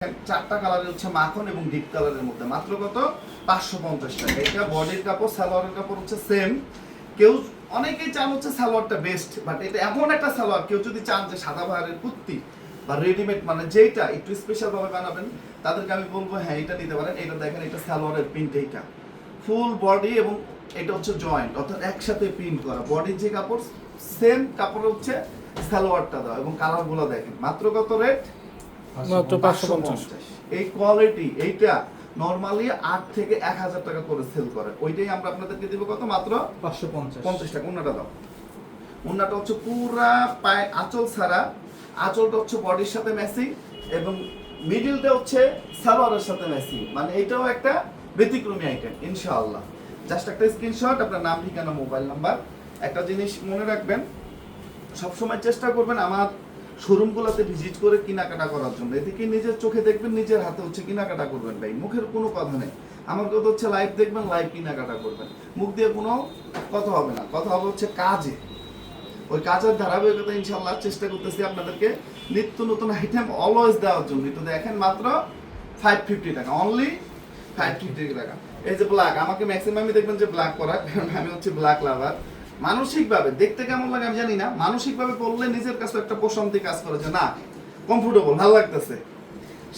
চারটা কালারের হচ্ছে মাখন এবং ডিপ কালারের মধ্যে মাত্র কত 550 টাকা। এটা বডির কাপড়, সালোয়ারের কাপড় হচ্ছে সেম। কেউ অনেকেই চান হচ্ছে সালোয়ারটা বেস্ট, বাট এটা এমন একটা সালোয়ার, কেউ যদি চান যে সাদা ভাইয়ের কুর্তি বা রেডিমেড মানে যেটা একটু স্পেশাল ভাবে বানাবেন, তাদেরকে আমি বলবো হ্যাঁ এটা নিতে পারেন। এটা দেখেন, এটা সালোয়ারের প্রিন্ট, এইটা ফুল বডি এবং এটা হচ্ছে জয়েন্ট, অর্থাৎ একসাথে প্রিন্ট করা। বডির যে কাপড় সেম কাপড় হচ্ছে সালোয়ারটা দাও, এবং কালারগুলো দেখেন। মাত্র কত রেট? মাত্র 550। এই কোয়ালিটি এইটা নরমালি 8 থেকে 1000 টাকা করে সেল করে, ওইটাই আমরা আপনাদেরকে দিব কত? মাত্র 550 টাকা। উন্নাটা দাও। উন্নাটা হচ্ছে পুরা পায় আঁচল ছাড়া, আঁচলটা হচ্ছে বডির সাথে ম্যাচিং এবং মিডলটা হচ্ছে সালোয়ারের সাথে ম্যাচিং, মানে এটাও একটা ব্যতিক্রমী আইটেম ইনশাআল্লাহ। জাস্ট একটা স্ক্রিনশট, আপনার নাম, ঠিকানা, মোবাইল নাম্বার। একটা জিনিস মনে রাখবেন, সবসময় চেষ্টা করবেন আমার শোরুমগুলোতে ভিজিট করে কেনাকাটা করার জন্য। এদিকে নিজের চোখে দেখবেন, নিজের হাতে হচ্ছে কেনাকাটা করবেন। ভাই মুখের কোনো কথা নেই, আমার কথা হচ্ছে লাইভ দেখবেন, লাইভ কেনাকাটা করবেন। মুখ দিয়ে কোনো কথা হবে না, কথা হবে হচ্ছে কাজে। ওই কাজের ধারাবাহিকতা ইনশাআল্লাহ চেষ্টা করতেছি আপনাদেরকে নিত্য নতুন আইটেম অলওয়েজ দেওয়ার জন্য। তো দেখেন মাত্র 550 টাকা, অনলি 550 টাকা। এই যে ব্ল্যাক, আমাকে ম্যাক্সিমামই দেখবেন যে ব্ল্যাক পরা, কারণ আমি হচ্ছে ব্ল্যাক লাভার। মানসিকভাবে দেখতে কেমন লাগে আমি জানি না, মানসিকভাবে পড়লে নিজের কাছে একটা প্রশান্তি কাজ করে যে না, কমফোর্টেবল, ভালো লাগতেছে।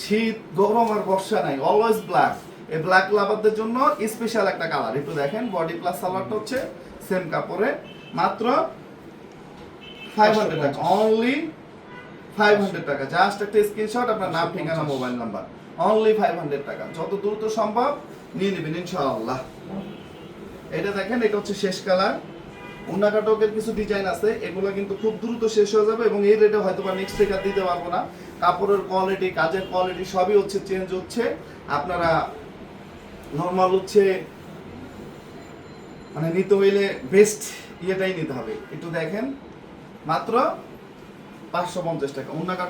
শীত, গরম আর বর্ষা নাই, অলওয়েজ ব্ল্যাক। এই ব্ল্যাক লাভারদের জন্য স্পেশাল একটা কালার। একটু দেখেন, বডি প্লাস সালোয়ারটা হচ্ছে সেম কাপড়ে, মাত্র 500 টাকা, অনলি 500 টাকা। জাস্ট একটা স্ক্রিনশট, আপনার নাম, ঠিকানা, মোবাইল নাম্বার, অনলি 500 টাকা। যত দ্রুত সম্ভব নিয়ে নেবেন ইনশাআল্লাহ। এটা দেখেন, এটা হচ্ছে শেষ কালার। উন্না কাটকের কিছু ডিজাইন আছে, এগুলো কিন্তু খুব দ্রুত শেষ হয়ে যাবে এবং এই রেটে হয়তো বা নেক্সট থেকে দিতে পারবো না। কাপড়ের কোয়ালিটি, কাজের কোয়ালিটি সবই হচ্ছে চেঞ্জ হচ্ছে। আপনারা নরমাল হচ্ছে মানে নিতে হইলে বেস্ট ইয়েটাই নিতে হবে। একটু দেখেন, মাত্র 550 টাকা। উন্না কাটক